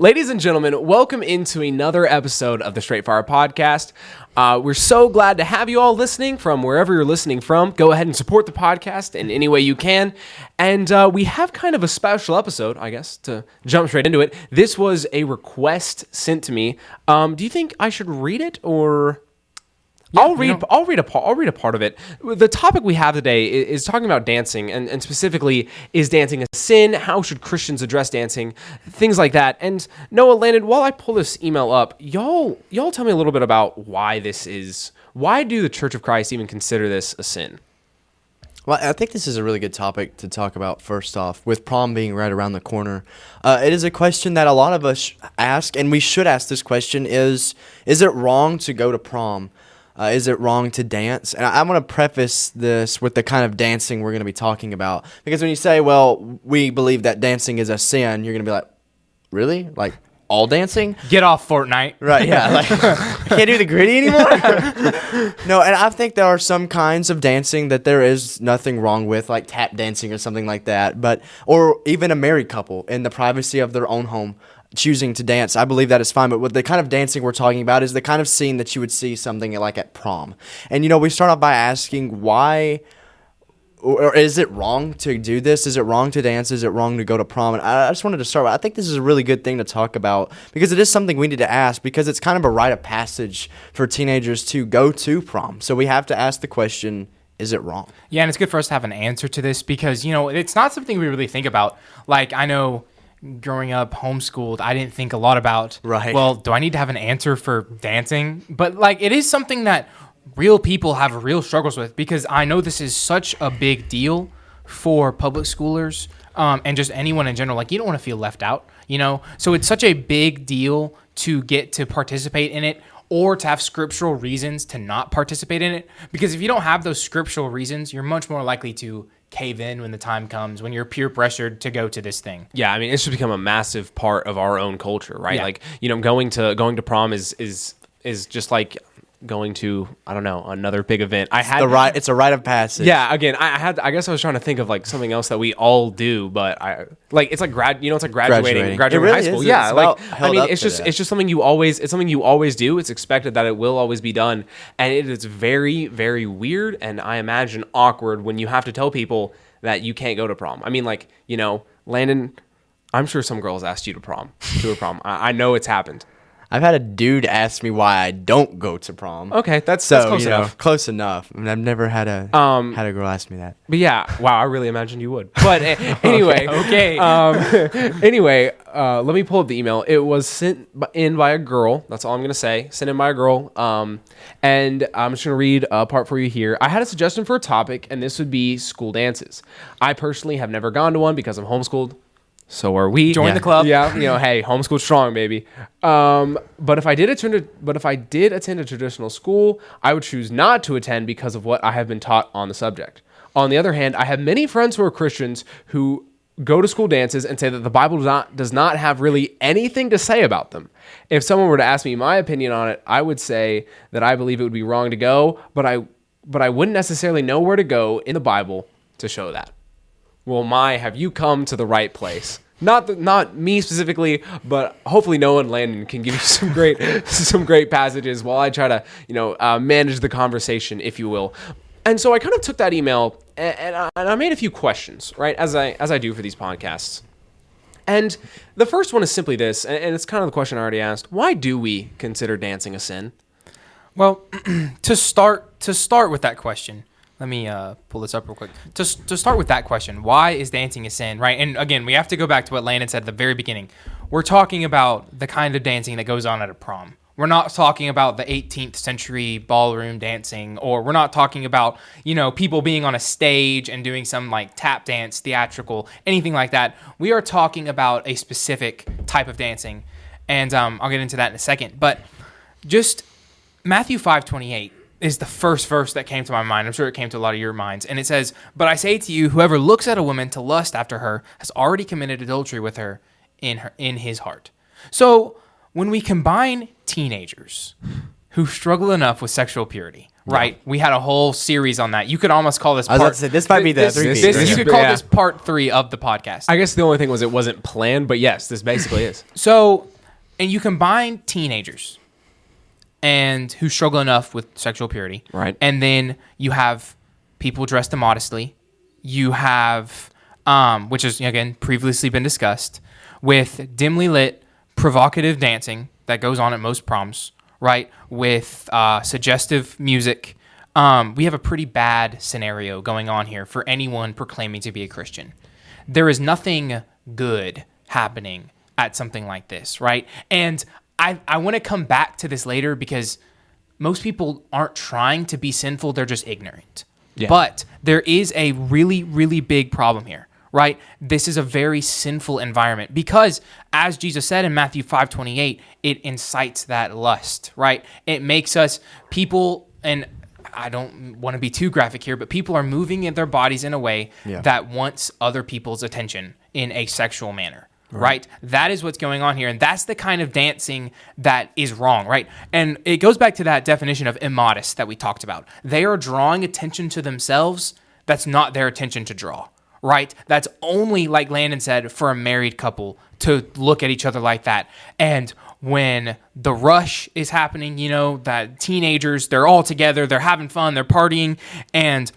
Ladies and gentlemen, welcome into another episode of the Straight Fire Podcast. We're so glad to have you all listening from wherever you're listening from. Go ahead and support the podcast in any way you can. And we have kind of a special episode, I guess, to jump straight into it. This was a request sent to me. Do you think I should read it or... Yeah, I'll read a part of it. The topic we have today is talking about dancing, and specifically, is dancing a sin? How should Christians address dancing? Things like that. And Noah, Landon, while I pull this email up, y'all tell me a little bit about why this is. Why do the Church of Christ even consider this a sin? Well, I think this is a really good topic to talk about first off, with prom being right around the corner. It is a question that a lot of us ask, and we should ask this question, is it wrong to go to prom? Is it wrong to dance? And I want to preface this with the kind of dancing we're going to be talking about. Because when you say, well, we believe that dancing is a sin, you're going to be like, really? Like, all dancing? Get off Fortnite. Right, yeah. Like, can't do the gritty anymore? No, and I think there are some kinds of dancing that there is nothing wrong with, like tap dancing or something like that. Or even a married couple in the privacy of their own home choosing to dance. I believe that is fine, but what the kind of dancing we're talking about is the kind of scene that you would see something like at prom. And, we start off by asking why, or is it wrong to do this? Is it wrong to dance? Is it wrong to go to prom? And I just wanted to start with, I think this is a really good thing to talk about because it is something we need to ask because it's kind of a rite of passage for teenagers to go to prom. So we have to ask the question, is it wrong? Yeah, and it's good for us to have an answer to this because, it's not something we really think about. Like, I know growing up homeschooled, I didn't think a lot about, well, do I need to have an answer for dancing? But it is something that real people have real struggles with because I know this is such a big deal for public schoolers and just anyone in general. You don't want to feel left out, So it's such a big deal to get to participate in it or to have scriptural reasons to not participate in it. Because if you don't have those scriptural reasons, you're much more likely to cave in when the time comes, when you're peer pressured to go to this thing. Yeah, I mean, it's just become a massive part of our own culture, right? Yeah. Going to prom is just like going to, I don't know, another big event. It's a rite of passage. Yeah, again, I guess I was trying to think of something else that we all do, but it's like graduating really high school. Is. Yeah, It's just something you always do. It's expected that it will always be done, and it is very, very weird and I imagine awkward when you have to tell people that you can't go to prom. I mean, Landon, I'm sure some girls asked you to a prom. I know it's happened. I've had a dude ask me why I don't go to prom. Okay, that's close enough. Close enough. I mean, I've never had a girl ask me that. But yeah, wow, I really imagined you would. But anyway, okay. Let me pull up the email. It was sent in by a girl. That's all I'm gonna say. Sent in by a girl. And I'm just gonna read a part for you here. I had a suggestion for a topic, and this would be school dances. I personally have never gone to one because I'm homeschooled. So are we. Join the club. Yeah, hey, homeschool strong, baby. But if I did attend a traditional school, I would choose not to attend because of what I have been taught on the subject. On the other hand, I have many friends who are Christians who go to school dances and say that the Bible does not have really anything to say about them. If someone were to ask me my opinion on it, I would say that I believe it would be wrong to go, but I wouldn't necessarily know where to go in the Bible to show that. Well, have you come to the right place? Not me specifically, but hopefully Noah and Landon can give you some great passages while I try to manage the conversation, if you will. And so I kind of took that email and I made a few questions, right, as I do for these podcasts. And the first one is simply this, and it's kind of the question I already asked: why do we consider dancing a sin? Well, to start with that question. Let me pull this up real quick. To start with that question, why is dancing a sin, right? And again, we have to go back to what Landon said at the very beginning. We're talking about the kind of dancing that goes on at a prom. We're not talking about the 18th century ballroom dancing, or we're not talking about, people being on a stage and doing some tap dance, theatrical, anything like that. We are talking about a specific type of dancing, and I'll get into that in a second. But just Matthew 5:28. Is the first verse that came to my mind. I'm sure it came to a lot of your minds. And it says, "But I say to you, whoever looks at a woman to lust after her has already committed adultery with her in his heart." So when we combine teenagers who struggle enough with sexual purity. Right, we had a whole series on that. You could almost call this. I was about to say this might be the three. You could call this part 3 of the podcast. I guess the only thing was it wasn't planned, but yes, this basically is. So, and you combine teenagers and who struggle enough with sexual purity, right? And then you have people dressed immodestly. You have, which has again previously been discussed, with dimly lit, provocative dancing that goes on at most proms. Right, with suggestive music. We have a pretty bad scenario going on here for anyone proclaiming to be a Christian. There is nothing good happening at something like this, right? And I want to come back to this later because most people aren't trying to be sinful, they're just ignorant. Yeah. But there is a really, really big problem here. Right? This is a very sinful environment because, as Jesus said in Matthew 5:28, it incites that lust, right? It makes us people, and I don't want to be too graphic here, but people are moving in their bodies in a way that wants other people's attention in a sexual manner, right? That is what's going on here, and that's the kind of dancing that is wrong, right? And it goes back to that definition of immodest that we talked about. They are drawing attention to themselves that's not their attention to draw. Right? That's only, like Landon said, for a married couple to look at each other like that. And when the rush is happening, that teenagers, they're all together, they're having fun, they're partying, and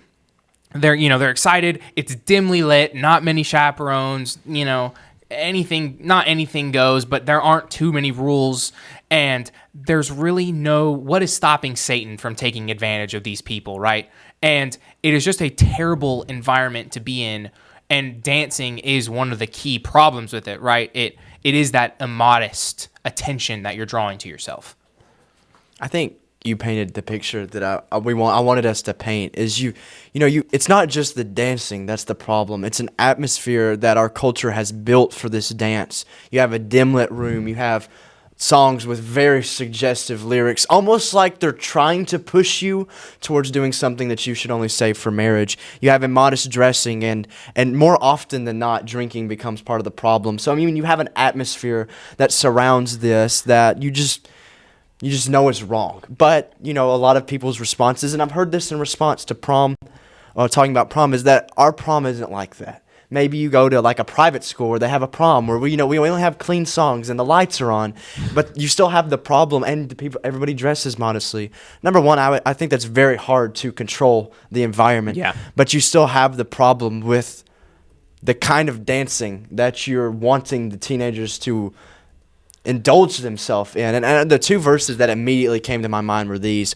they're excited. It's dimly lit, not many chaperones, not anything goes, but there aren't too many rules. And there's really what is stopping Satan from taking advantage of these people, right? And it is just a terrible environment to be in. And dancing is one of the key problems with it, right? It is that immodest attention that you're drawing to yourself. I think you painted the picture that I wanted us to paint. Is it's not just the dancing that's the problem. It's an atmosphere that our culture has built for this dance. You have a dim lit room. You have songs with very suggestive lyrics, almost like they're trying to push you towards doing something that you should only save for marriage. You have immodest dressing, and more often than not, drinking becomes part of the problem. So, I mean, you have an atmosphere that surrounds this that you just know is wrong. But, a lot of people's responses, and I've heard this in response to prom, talking about prom, is that our prom isn't like that. Maybe you go to like a private school where they have a prom where we only have clean songs and the lights are on, but you still have the problem and everybody dresses modestly. Number one, I think that's very hard to control the environment. Yeah. But you still have the problem with the kind of dancing that you're wanting the teenagers to indulge themselves in. And the two verses that immediately came to my mind were these.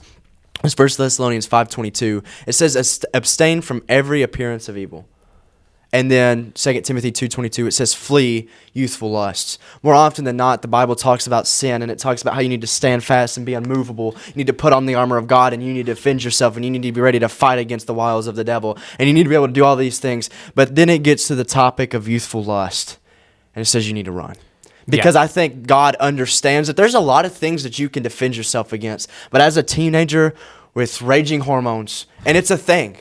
It's 1 Thessalonians 5:22. It says, abstain from every appearance of evil. And then 2 Timothy 2:22, it says, flee youthful lusts. More often than not, the Bible talks about sin, and it talks about how you need to stand fast and be unmovable. You need to put on the armor of God, and you need to defend yourself, and you need to be ready to fight against the wiles of the devil. And you need to be able to do all these things. But then it gets to the topic of youthful lust, and it says you need to run. Because I think God understands that there's a lot of things that you can defend yourself against. But as a teenager with raging hormones, and it's a thing,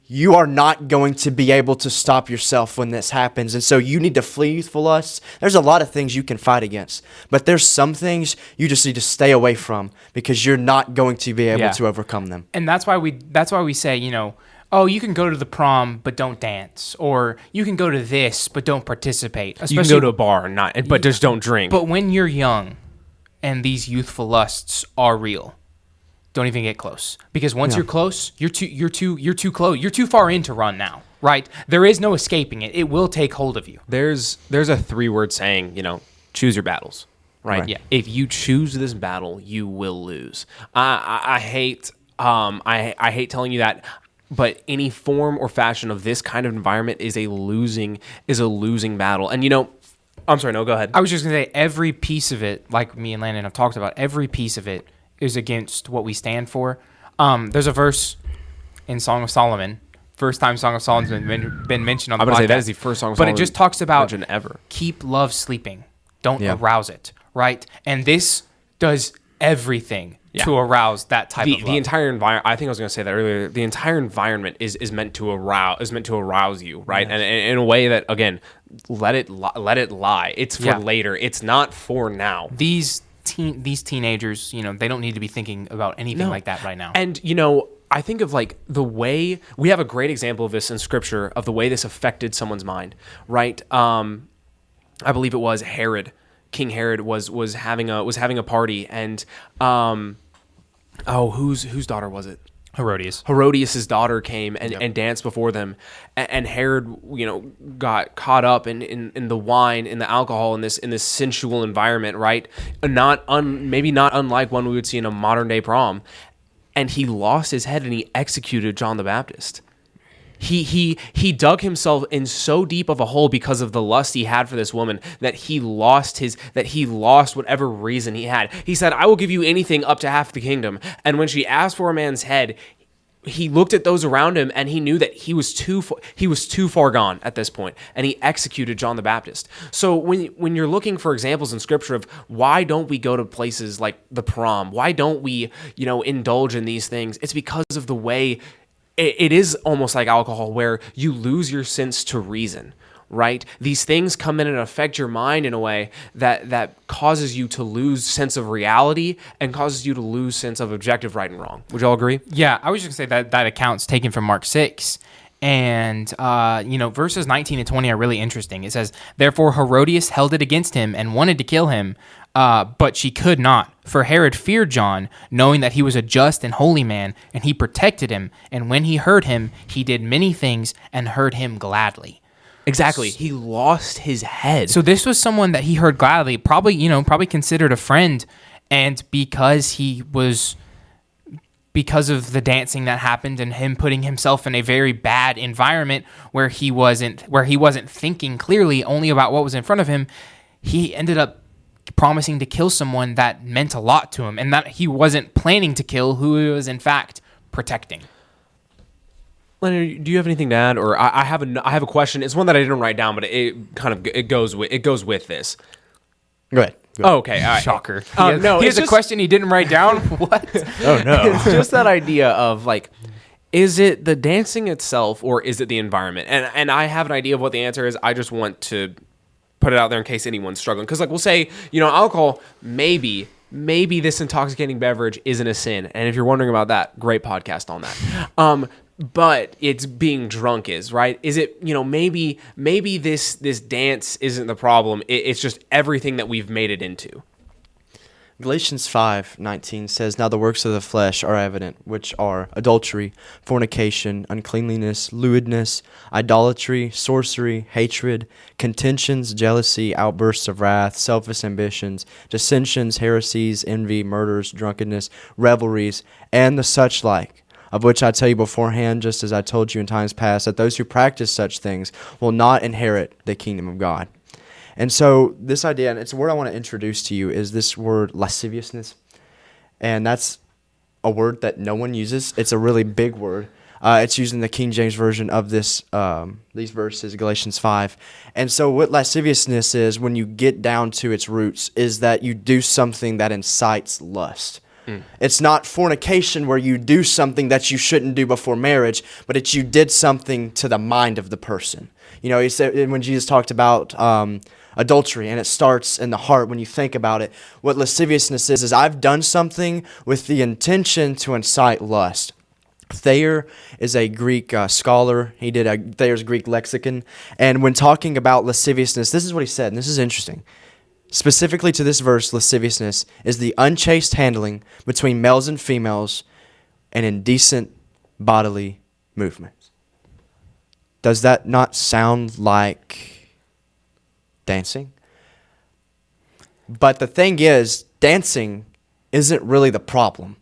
you are not going to be able to stop yourself when this happens. And so you need to flee youthful lusts. There's a lot of things you can fight against. But there's some things you just need to stay away from because you're not going to be able to overcome them. And that's why we say, you can go to the prom, but don't dance. Or you can go to this, but don't participate. You can go to a bar, but just don't drink. But when you're young and these youthful lusts are real, don't even get close, because once you're close, you're too close. You're too far in to run now, right? There is no escaping it. It will take hold of you. There's a 3-word saying, choose your battles, right? Yeah. If you choose this battle, you will lose. I hate telling you that, but any form or fashion of this kind of environment is a losing battle. And I'm sorry, no, go ahead. I was just gonna say every piece of it, like me and Landon have talked about, every piece of it is against what we stand for. There's a verse in Song of Solomon. First time Song of Solomon's been mentioned on the podcast. I would say that is the first Song of Solomon. But it just talks about ever. Keep love sleeping. Don't arouse it, right? And this does everything to arouse that type of love. The entire environment, I think I was going to say that earlier, the entire environment is meant to arouse you, right? Yes. And in a way that, again, let it lie. It's for later. It's not for now. these teenagers, they don't need to be thinking about anything like that right now. And, I think of like the way we have a great example of this in scripture of the way this affected someone's mind, right? I believe it was Herod. King Herod was having a party, and whose daughter was it? Herodias' daughter came and danced before them, and Herod, got caught up in the wine, in the alcohol, in this sensual environment, right? Maybe not unlike one we would see in a modern day prom, and he lost his head and he executed John the Baptist. He dug himself in so deep of a hole because of the lust he had for this woman that he lost whatever reason he had. He said, "I will give you anything up to half the kingdom." And when she asked for a man's head, he looked at those around him and he knew that he was too far gone at this point, and he executed John the Baptist. So when you're looking for examples in scripture of why don't we go to places like the prom, why don't we indulge in these things, it's because of the way it is almost like alcohol, where you lose your sense to reason, right? These things come in and affect your mind in a way that causes you to lose sense of reality and causes you to lose sense of objective right and wrong. Would you all agree? Yeah, I was just going to say that account's taken from Mark 6. And, verses 19 and 20 are really interesting. It says, "Therefore Herodias held it against him and wanted to kill him, but she could not. For Herod feared John, knowing that he was a just and holy man, and he protected him. And when he heard him, he did many things and heard him gladly." Exactly. He lost his head. So this was someone that he heard gladly, probably considered a friend. And because of the dancing that happened and him putting himself in a very bad environment where he wasn't thinking clearly only about what was in front of him, he ended up promising to kill someone that meant a lot to him, and that he wasn't planning to kill, who he was in fact protecting. Leonard, do you have anything to add? Or I have a question. It's one that I didn't write down, but it goes with this. Go ahead. Oh, okay. All right. Shocker. No, here's a question he didn't write down. What? Oh no. It's just that idea of like, is it the dancing itself or is it the environment? And I have an idea of what the answer is. I just want to put it out there in case anyone's struggling. Because like we'll say, alcohol, maybe this intoxicating beverage isn't a sin. And if you're wondering about that, great podcast on that. But it's being drunk is, right? Is it, maybe this dance isn't the problem. It's just everything that we've made it into. Galatians 5:19 says, "Now the works of the flesh are evident, which are adultery, fornication, uncleanliness, lewdness, idolatry, sorcery, hatred, contentions, jealousy, outbursts of wrath, selfish ambitions, dissensions, heresies, envy, murders, drunkenness, revelries, and the such like. Of which I tell you beforehand, just as I told you in times past, that those who practice such things will not inherit the kingdom of God." And so this idea, and it's a word I want to introduce to you, is this word lasciviousness. And that's a word that no one uses. It's a really big word. It's used in the King James Version of these verses, Galatians 5. And so what lasciviousness is, when you get down to its roots, is that you do something that incites lust. It's not fornication where you do something that you shouldn't do before marriage, but it's you did something to the mind of the person. He said when Jesus talked about adultery, and it starts in the heart when you think about it. What lasciviousness is I've done something with the intention to incite lust. Thayer is a Greek scholar. He did Thayer's Greek lexicon. And when talking about lasciviousness, this is what he said, and this is interesting. Specifically to this verse, lasciviousness is the unchaste handling between males and females and indecent bodily movements. Does that not sound like dancing? But the thing is, dancing isn't really the problem.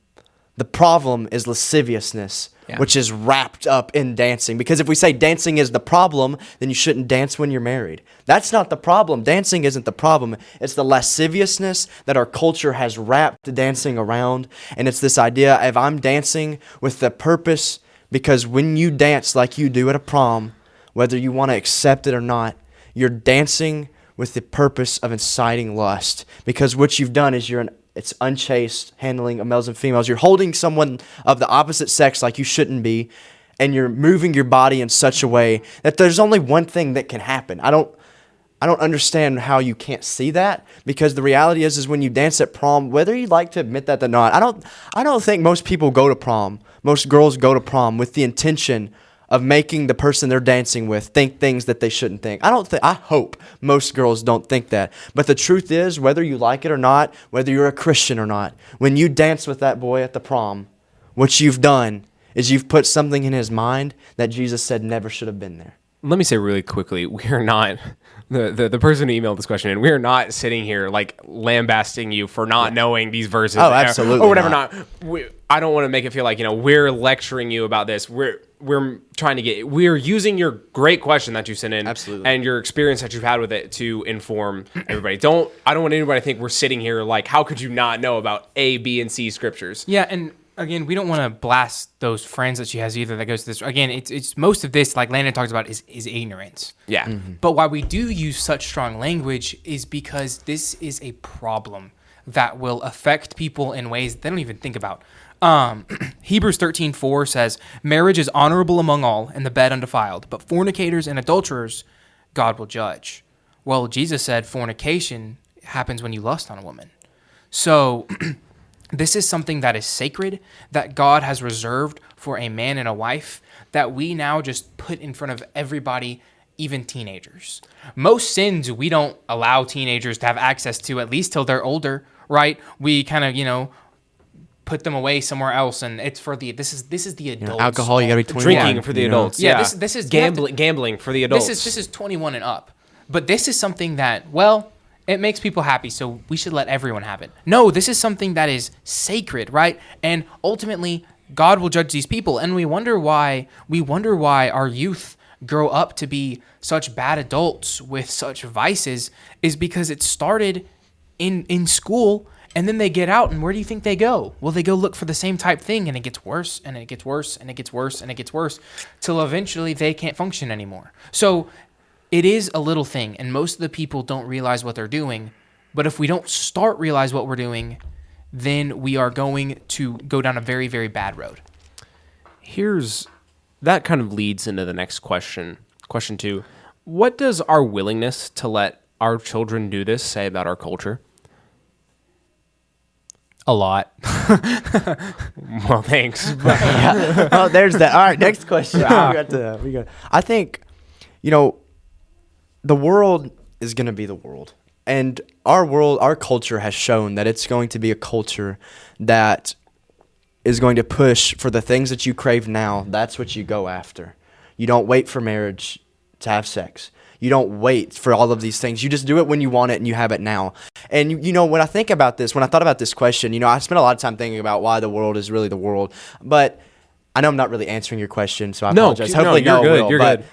The problem is lasciviousness, which is wrapped up in dancing. Because if we say dancing is the problem, then you shouldn't dance when you're married. That's not the problem. Dancing isn't the problem. It's the lasciviousness that our culture has wrapped dancing around. And it's this idea of I'm dancing with the purpose, because when you dance like you do at a prom, whether you want to accept it or not, you're dancing with the purpose of inciting lust. Because what you've done is it's unchaste handling of males and females. You're holding someone of the opposite sex like you shouldn't be, and you're moving your body in such a way that there's only one thing that can happen. I don't understand how you can't see that, because the reality is when you dance at prom, whether you like to admit that or not, I don't think most people go to prom. Most girls go to prom with the intention of making the person they're dancing with think things that they shouldn't think. I hope most girls don't think that. But the truth is, whether you like it or not, whether you're a Christian or not, when you dance with that boy at the prom, what you've done is you've put something in his mind that Jesus said never should have been there. Let me say really quickly, we are not the person who emailed this question in. We are not sitting here like lambasting you for not knowing these verses. Oh, absolutely or whatever. not. I don't want to make it feel like we're lecturing you about this. We're trying to we're using your great question that you sent in, absolutely, and your experience that you've had with it to inform everybody. I don't want anybody to think we're sitting here like, how could you not know about A, B, and C scriptures? Yeah, and again, we don't want to blast those friends that she has either that goes to this. Again, it's most of this, like Landon talks about, is ignorance. Yeah. Mm-hmm. But why we do use such strong language is because this is a problem that will affect people in ways they don't even think about. Hebrews 13:4 says, marriage is honorable among all, and the bed undefiled, but fornicators and adulterers God will judge. Well, Jesus said fornication happens when you lust on a woman. So this is something that is sacred, that God has reserved for a man and a wife, that we now just put in front of everybody, even teenagers. Most sins we don't allow teenagers to have access to, at least till they're older, right? We kind of, put them away somewhere else, and it's for this is the adults. Alcohol, you gotta be 21. Drinking for the adults. Yeah, this is gambling for the adults. This is 21 and up. But this is something that, well, it makes people happy, so we should let everyone have it. No, this is something that is sacred, right? And ultimately, God will judge these people, and we wonder why our youth grow up to be such bad adults with such vices, is because it started in school, and then they get out, and where do you think they go? Well, they go look for the same type thing, and it gets worse, and it gets worse, and it gets worse, and it gets worse, till eventually they can't function anymore. So it is a little thing, and most of the people don't realize what they're doing. But if we don't realize what we're doing, then we are going to go down a very, very bad road. That kind of leads into the next question. Question 2. What does our willingness to let our children do this say about our culture? A lot. Well, thanks. Yeah. Oh, there's that. All right, next question. I think, the world is going to be the world. And our culture has shown that it's going to be a culture that is going to push for the things that you crave now. That's what you go after. You don't wait for marriage to have sex. You don't wait for all of these things. You just do it when you want it and you have it now. And, when I thought about this question, I spent a lot of time thinking about why the world is really the world. But I know I'm not really answering your question, so I apologize. Hopefully, you're good. You're good.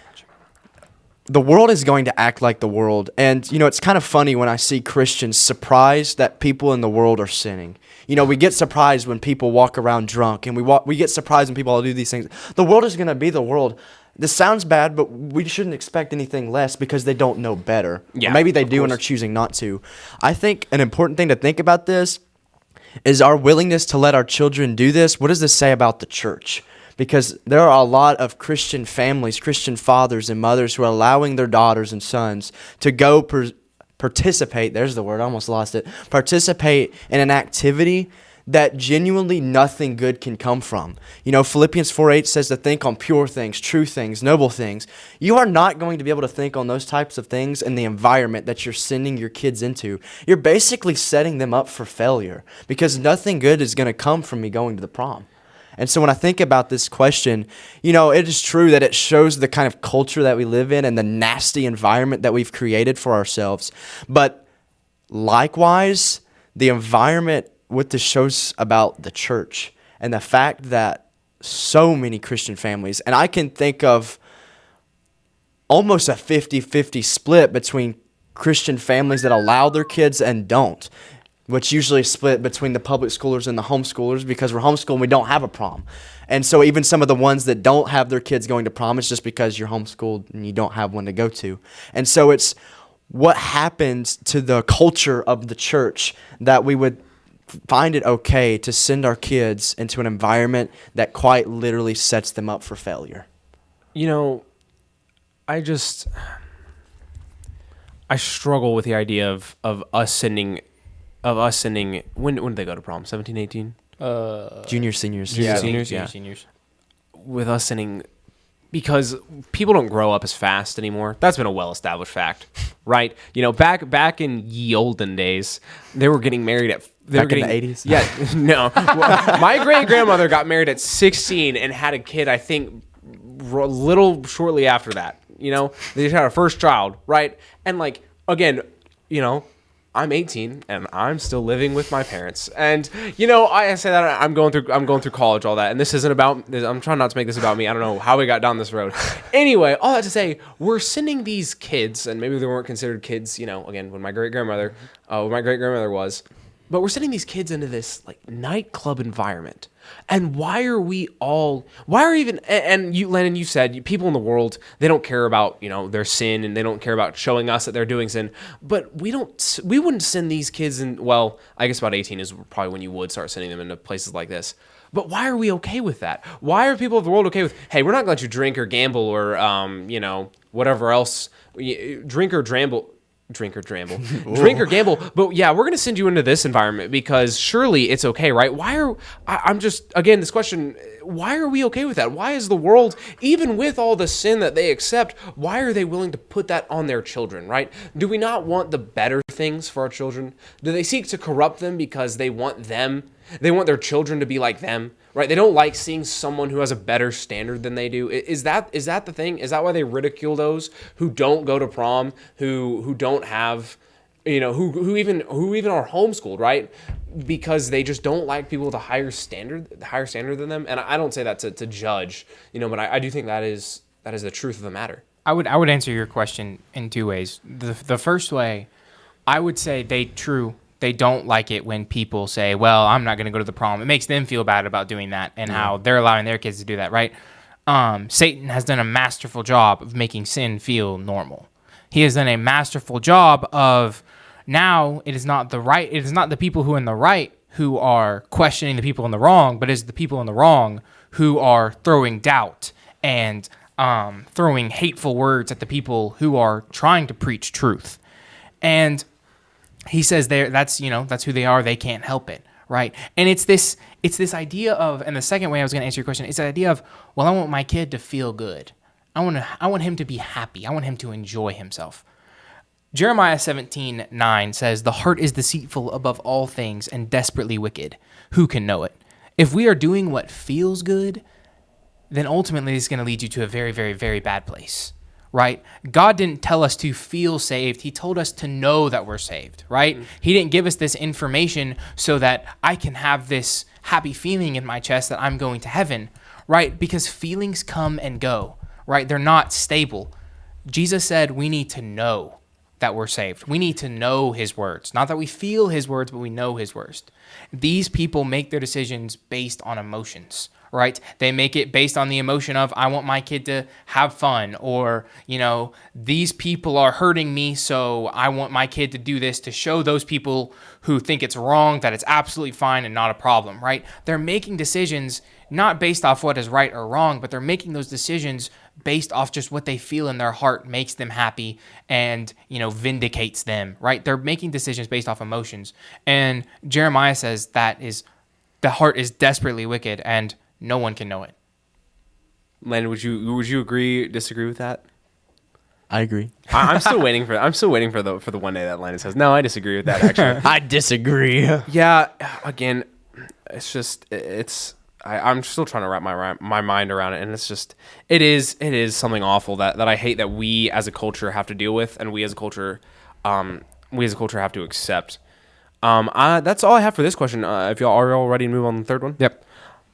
The world is going to act like the world. And, it's kind of funny when I see Christians surprised that people in the world are sinning. We get surprised when people walk around drunk, and we get surprised when people all do these things. The world is going to be the world. This sounds bad, but we shouldn't expect anything less because they don't know better. Yeah, or maybe they do and are choosing not to. I think an important thing to think about this is our willingness to let our children do this. What does this say about the church? Because there are a lot of Christian families, Christian fathers and mothers who are allowing their daughters and sons to go participate, there's the word, I almost lost it, participate in an activity that genuinely nothing good can come from. Philippians 4:8 says to think on pure things, true things, noble things. You are not going to be able to think on those types of things in the environment that you're sending your kids into. You're basically setting them up for failure because nothing good is going to come from me going to the prom. And so when I think about this question, it is true that it shows the kind of culture that we live in and the nasty environment that we've created for ourselves. But likewise, the environment, what this shows about the church and the fact that so many Christian families, and I can think of almost a 50-50 split between Christian families that allow their kids and don't, which usually split between the public schoolers and the homeschoolers because we're homeschooled and we don't have a prom. And so even some of the ones that don't have their kids going to prom, it's just because you're homeschooled and you don't have one to go to. And so it's what happens to the culture of the church that we would find it okay to send our kids into an environment that quite literally sets them up for I struggle with the idea of us sending when did they go to prom? 17, 18? Juniors, seniors. Seniors. With us sending, because people don't grow up as fast anymore. That's been a well-established fact, right? Back in ye olden days, they were getting married at in the 80s? Yeah, no. Well, my great-grandmother got married at 16 and had a kid, I think, a little shortly after that. They just had a first child, right? And again, I'm 18 and I'm still living with my parents. And I say that I'm going through college, all that. And this isn't about. I'm trying not to make this about me. I don't know how we got down this road. Anyway, all that to say, we're sending these kids, and maybe they weren't considered kids. Again, when my great grandmother was, but we're sending these kids into this nightclub environment. And why are even, and you, Landon, you said people in the world, they don't care about, their sin, and they don't care about showing us that they're doing sin, but we wouldn't send these kids in, well, I guess about 18 is probably when you would start sending them into places like this. But why are we okay with that? Why are people of the world okay with, hey, we're not going to let you drink or gamble or, whatever else, drink or gamble, but yeah, we're going to send you into this environment because surely it's okay, right? This question, why are we okay with that? Why is the world, even with all the sin that they accept, why are they willing to put that on their children, right? Do we not want the better things for our children? Do they seek to corrupt them because they want their children to be like them, right? They don't like seeing someone who has a better standard than they do. Is that the thing? Is that why they ridicule those who don't go to prom, who don't have, who even are homeschooled, right? Because they just don't like people with a higher standard than them. And I don't say that to judge, but I do think that is the truth of the matter. I would answer your question in two ways. The first way, I would say they don't like it when people say, well, I'm not going to go to the prom. It makes them feel bad about doing that and how they're allowing their kids to do that, right? Satan has done a masterful job of making sin feel normal. He has done a masterful job of now it is not the people who are in the right who are questioning the people in the wrong, but it's the people in the wrong who are throwing doubt and throwing hateful words at the people who are trying to preach truth. And he says that's who they are. They can't help it, right? And it's this idea of, and the second way I was going to answer your question, it's the idea of, well, I want my kid to feel good. I want him to be happy. I want him to enjoy himself. Jeremiah 17:9 says, "The heart is deceitful above all things and desperately wicked. Who can know it?" If we are doing what feels good, then ultimately it's going to lead you to a very, very, very bad place. Right? God didn't tell us to feel saved. He told us to know that we're saved, right? Mm-hmm. He didn't give us this information so that I can have this happy feeling in my chest that I'm going to heaven, right? Because feelings come and go, right? They're not stable. Jesus said we need to know that we're saved. We need to know his words. Not that we feel his words, but we know his words. These people make their decisions based on emotions, right? They make it based on the emotion of, I want my kid to have fun, or, these people are hurting me, so I want my kid to do this to show those people who think it's wrong that it's absolutely fine and not a problem, right? They're making decisions not based off what is right or wrong, but they're making those decisions based off just what they feel in their heart makes them happy and, vindicates them, right? They're making decisions based off emotions. And Jeremiah says the heart is desperately wicked and no one can know it. Landon, would you disagree with that? I agree. I'm still waiting for the one day that Landon says, no, I disagree with that, actually. I disagree. Yeah, again, I'm still trying to wrap my mind around it, and it is something awful that I hate that we as a culture have to deal with, and we as a culture have to accept. That's all I have for this question. If y'all are all ready to move on to the third one. Yep.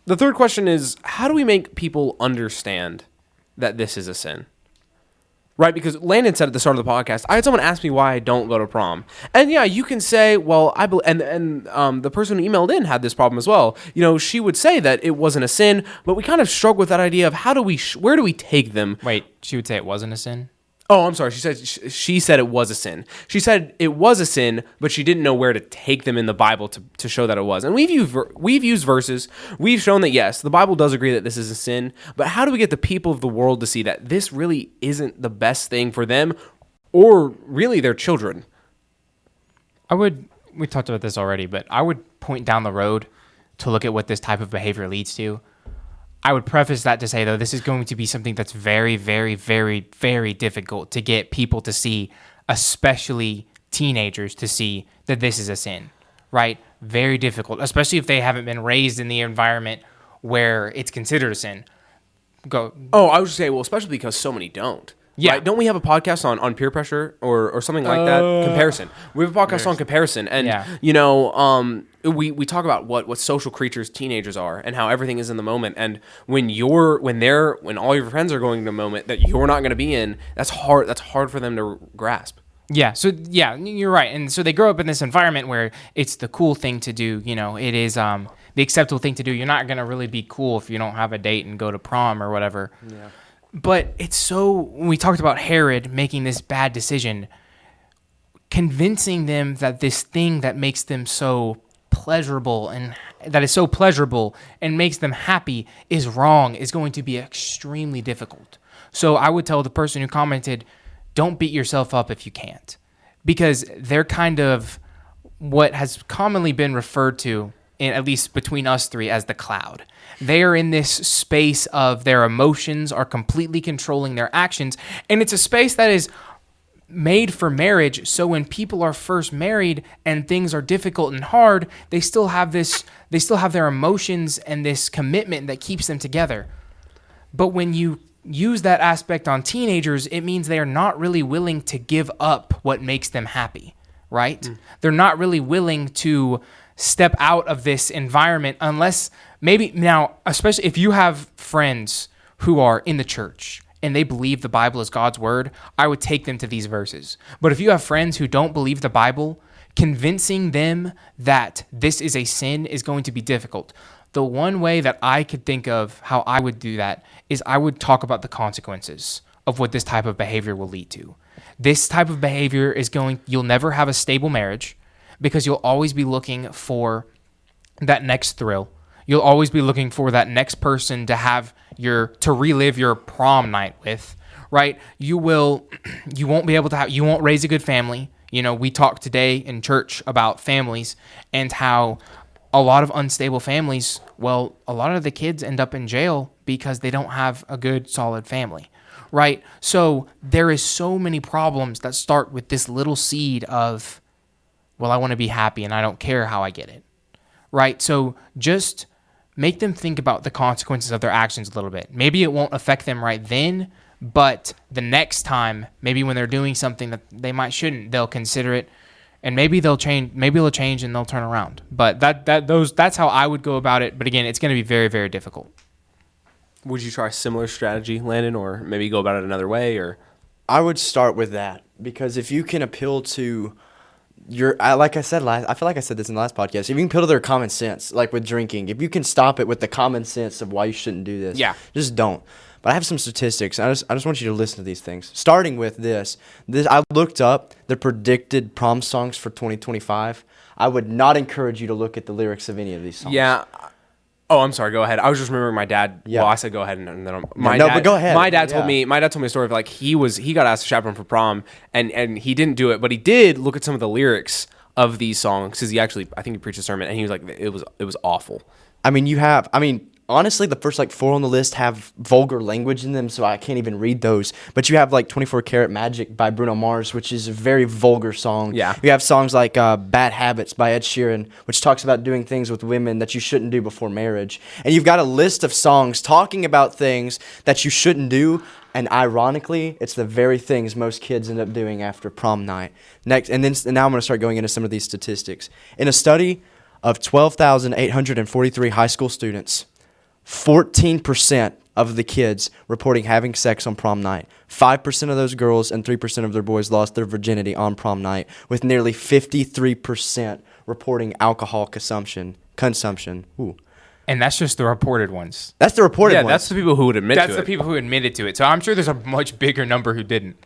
The third question is, how do we make people understand that this is a sin? Right, because Landon said at the start of the podcast, I had someone ask me why I don't go to prom. And yeah, you can say, well, the person who emailed in had this problem as well. She would say that it wasn't a sin, but we kind of struggle with that idea of where do we take them? Wait, she would say it wasn't a sin? Oh, I'm sorry. She said it was a sin. She said it was a sin, but she didn't know where to take them in the Bible to show that it was. And we've used verses. We've shown that, yes, the Bible does agree that this is a sin, but how do we get the people of the world to see that this really isn't the best thing for them or really their children. We talked about this already, but I would point down the road to look at what this type of behavior leads to. I would preface that to say, though, this is going to be something that's very, very, very, very difficult to get people to see, especially teenagers, to see that this is a sin, right? Very difficult, especially if they haven't been raised in the environment where it's considered a sin. Go. Oh, I would just say, well, especially because so many don't. Yeah. Right? Don't we have a podcast on peer pressure or something like that? Comparison. We have a podcast on comparison. And, we talk about what social creatures teenagers are and how everything is in the moment. And when all your friends are going to a moment that you're not going to be in, that's hard for them to grasp. Yeah. So, yeah, you're right. And so they grow up in this environment where it's the cool thing to do. You know, it is the acceptable thing to do. You're not going to really be cool if you don't have a date and go to prom or whatever. Yeah. But when we talked about Herod making this bad decision, convincing them that this thing that makes them so pleasurable and makes them happy is wrong is going to be extremely difficult. So I would tell the person who commented, don't beat yourself up if you can't, because they're kind of what has commonly been referred to, at least between us three, as the cloud. They are in this space of their emotions are completely controlling their actions. And it's a space that is made for marriage. So when people are first married and things are difficult and hard, they still have their emotions and this commitment that keeps them together. But when you use that aspect on teenagers, it means they are not really willing to give up what makes them happy, right? They're not really willing to step out of this environment unless maybe now, especially if you have friends who are in the church and they believe the Bible is God's word, I would take them to these verses. But if you have friends who don't believe the Bible, convincing them that this is a sin is going to be difficult. The one way that I could think of how I would do that is I would talk about the consequences of what this type of behavior will lead to. This type of behavior you'll never have a stable marriage, because you'll always be looking for that next thrill. You'll always be looking for that next person to relive your prom night with, right? You won't raise a good family. You know, we talked today in church about families and how a lot of unstable families, well, a lot of the kids end up in jail because they don't have a good, solid family, right? So there is so many problems that start with this little seed of, well, I want to be happy and I don't care how I get it, right? So just make them think about the consequences of their actions a little bit. Maybe it won't affect them right then, but the next time, maybe when they're doing something that they might shouldn't, they'll consider it, and maybe they'll change. Maybe they'll change and they'll turn around. But that's how I would go about it. But again, it's going to be very, very difficult. Would you try a similar strategy, Landon, or maybe go about it another way? Or I would start with that, because if you can appeal to like I said I feel like I said this in the last podcast. If you can appeal to their common sense, like with drinking, if you can stop it with the common sense of why you shouldn't do this, just don't. But I have some statistics. I just want you to listen to these things. Starting with this, I looked up the predicted prom songs for 2025. I would not encourage you to look at the lyrics of any of these songs. Yeah. Oh, I'm sorry. Go ahead. I was just remembering my dad. Yeah. Well, I said go ahead, and then but go ahead. My dad told me a story of like he got asked to chaperone for prom, and he didn't do it, but he did look at some of the lyrics of these songs, because I think he preached a sermon, and he was like, it was awful. Honestly, the first 4 on the list have vulgar language in them, so I can't even read those. But you have 24 Karat Magic by Bruno Mars, which is a very vulgar song. Yeah. You have songs like Bad Habits by Ed Sheeran, which talks about doing things with women that you shouldn't do before marriage. And you've got a list of songs talking about things that you shouldn't do, and ironically, it's the very things most kids end up doing after prom night. Now I'm going to start going into some of these statistics. In a study of 12,843 high school students, 14% of the kids reporting having sex on prom night. 5% of those girls and 3% of their boys lost their virginity on prom night, with nearly 53% reporting alcohol consumption. Ooh. And that's just the reported ones. That's the reported ones. Yeah, that's the people who would admit to it. That's the people who admitted to it. So I'm sure there's a much bigger number who didn't.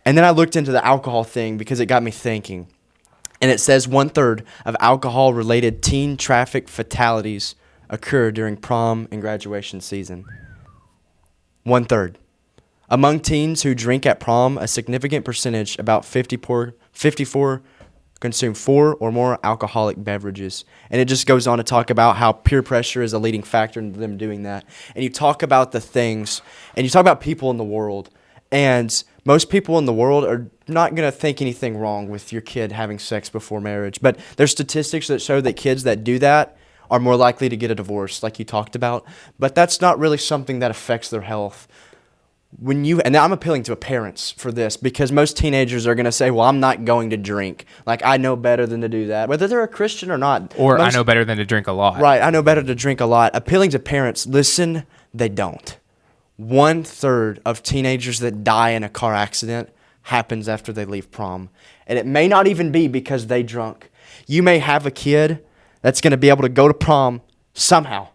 And then I looked into the alcohol thing because it got me thinking. And it says 1/3 of alcohol-related teen traffic fatalities occur during prom and graduation season. 1/3. Among teens who drink at prom, a significant percentage, about 54, consume 4 or more alcoholic beverages. And it just goes on to talk about how peer pressure is a leading factor in them doing that. And you talk about the things, and you talk about people in the world, and most people in the world are not going to think anything wrong with your kid having sex before marriage. But there's statistics that show that kids that do that are more likely to get a divorce, like you talked about. But that's not really something that affects their health. And I'm appealing to parents for this, because most teenagers are going to say, well, I'm not going to drink. Like, I know better than to do that, whether they're a Christian or not. Or I know better than to drink a lot. Right, I know better to drink a lot. Appealing to parents, listen, they don't. 1/3 of teenagers that die in a car accident happens after they leave prom. And it may not even be because they drunk. You may have a kid that's going to be able to go to prom somehow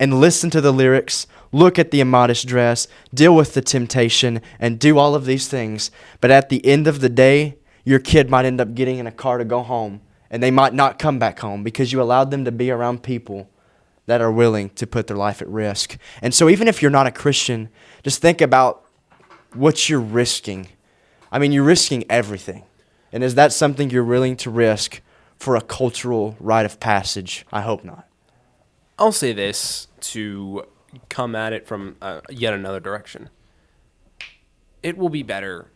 and listen to the lyrics, look at the immodest dress, deal with the temptation, and do all of these things. But at the end of the day, your kid might end up getting in a car to go home, and they might not come back home because you allowed them to be around people that are willing to put their life at risk. And so even if you're not a Christian, just think about what you're risking. I mean, you're risking everything. And is that something you're willing to risk for a cultural rite of passage? I hope not. I'll say this to come at it from yet another direction. It will be better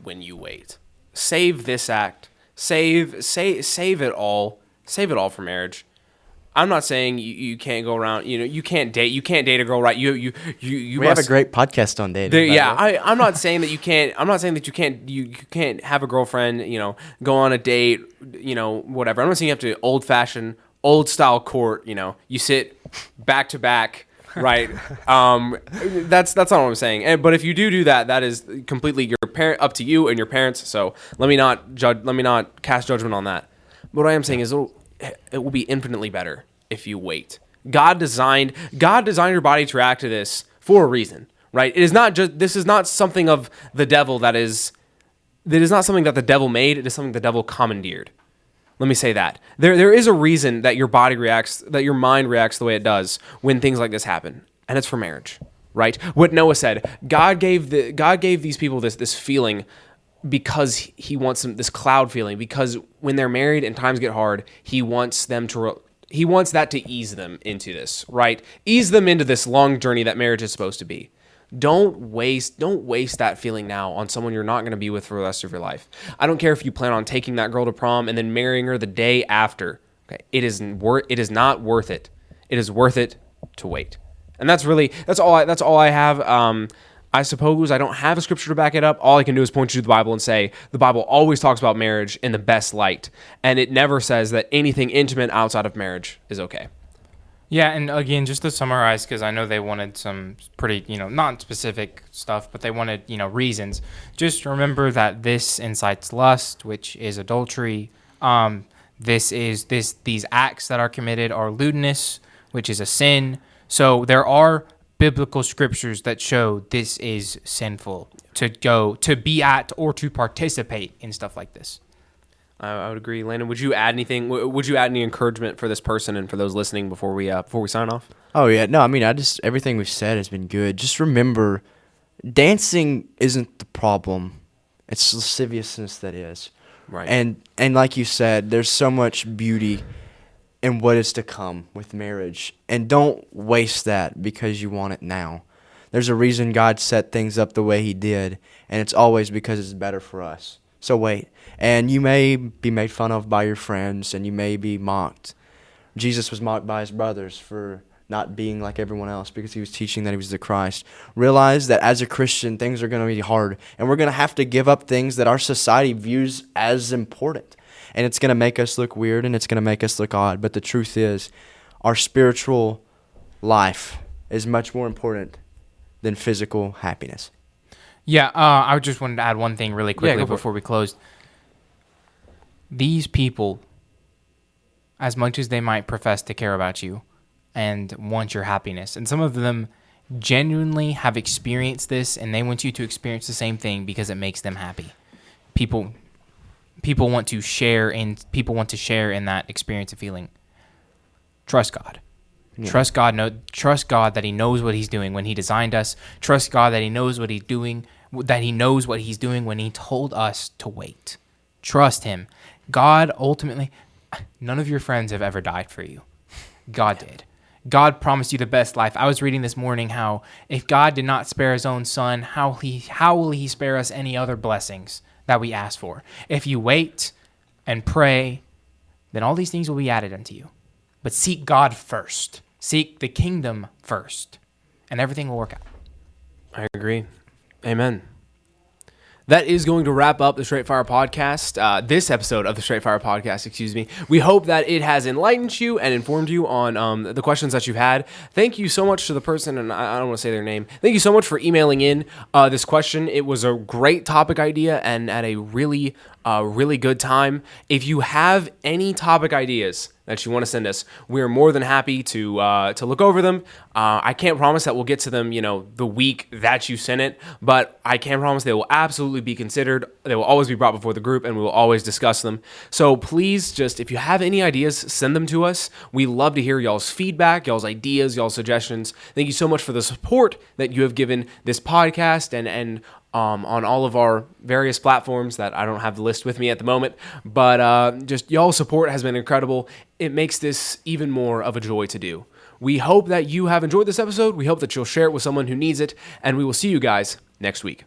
when you wait. Save this act. Save it all. Save it all for marriage. I'm not saying you can't go around. You can't date. You can't date a girl, right? You We have a great podcast on dating. I'm not saying that you can't. I'm not saying that you can't have a girlfriend. Go on a date. Whatever. I'm not saying you have to old style court. You sit back to back. Right. That's not what I'm saying. But if you do that, that is completely up to you and your parents. So let me not cast judgment on that. But what I am saying is it will be infinitely better if you wait. God designed your body to react to this for a reason, right? This is not something of the devil that is not something that the devil made. It is something the devil commandeered. Let me say that. There is a reason that your body reacts, that your mind reacts the way it does when things like this happen. And it's for marriage, right? What Noah said, God gave these people this feeling because he wants them, this cloud feeling, because when they're married and times get hard, he wants that to ease them into this, right? Ease them into this long journey that marriage is supposed to be. Don't waste that feeling now on someone you're not going to be with for the rest of your life. I don't care if you plan on taking that girl to prom and then marrying her the day after. Okay, it is not worth it. It is worth it to wait. And that's all I have. I suppose I don't have a scripture to back it up. All I can do is point you to the Bible and say the Bible always talks about marriage in the best light, and it never says that anything intimate outside of marriage is okay. Yeah, and again, just to summarize, because I know they wanted some pretty, not specific stuff, but they wanted, reasons. Just remember that this incites lust, which is adultery. These acts that are committed are lewdness, which is a sin. So there are biblical scriptures that show this is sinful to be at or to participate in stuff like this. I would agree. Landon, would you add anything? Would you add any encouragement for this person and for those listening before we sign off? Oh yeah, no. I mean, everything we've said has been good. Just remember, dancing isn't the problem; it's lasciviousness that is. Right. And like you said, there's so much beauty in what is to come with marriage, and don't waste that because you want it now. There's a reason God set things up the way He did, and it's always because it's better for us. So wait. And you may be made fun of by your friends, and you may be mocked. Jesus was mocked by His brothers for not being like everyone else because He was teaching that He was the Christ. Realize that as a Christian, things are going to be hard, and we're going to have to give up things that our society views as important. And it's going to make us look weird, and it's going to make us look odd. But the truth is, our spiritual life is much more important than physical happiness. Yeah, I just wanted to add one thing really quickly before we closed. These people, as much as they might profess to care about you and want your happiness, and some of them genuinely have experienced this, and they want you to experience the same thing because it makes them happy. People want to share in that experience of feeling. Trust God. Trust God. Trust God that He knows what He's doing when He designed us. Trust God that He knows what He's doing. That He knows what He's doing when He told us to wait. Trust Him. God ultimately. None of your friends have ever died for you. God did. God promised you the best life. I was reading this morning how if God did not spare His own Son, how will He spare us any other blessings that we ask for? If you wait and pray, then all these things will be added unto you. But seek God first. Seek the kingdom first, and everything will work out. I agree. Amen. That is going to wrap up the Straight Fire Podcast, this episode of the Straight Fire Podcast, excuse me. We hope that it has enlightened you and informed you on the questions that you've had. Thank you so much to the person, and I don't want to say their name. Thank you so much for emailing in this question. It was a great topic idea and at a really good time. If you have any topic ideas that you want to send us, we are more than happy to look over them. I can't promise that we'll get to them, the week that you send it, but I can promise they will absolutely be considered. They will always be brought before the group, and we will always discuss them. So please, just if you have any ideas, send them to us. We love to hear y'all's feedback, y'all's ideas, y'all's suggestions. Thank you so much for the support that you have given this podcast and on all of our various platforms that I don't have the list with me at the moment, but just y'all's support has been incredible. It makes this even more of a joy to do. We hope that you have enjoyed this episode. We hope that you'll share it with someone who needs it, and we will see you guys next week.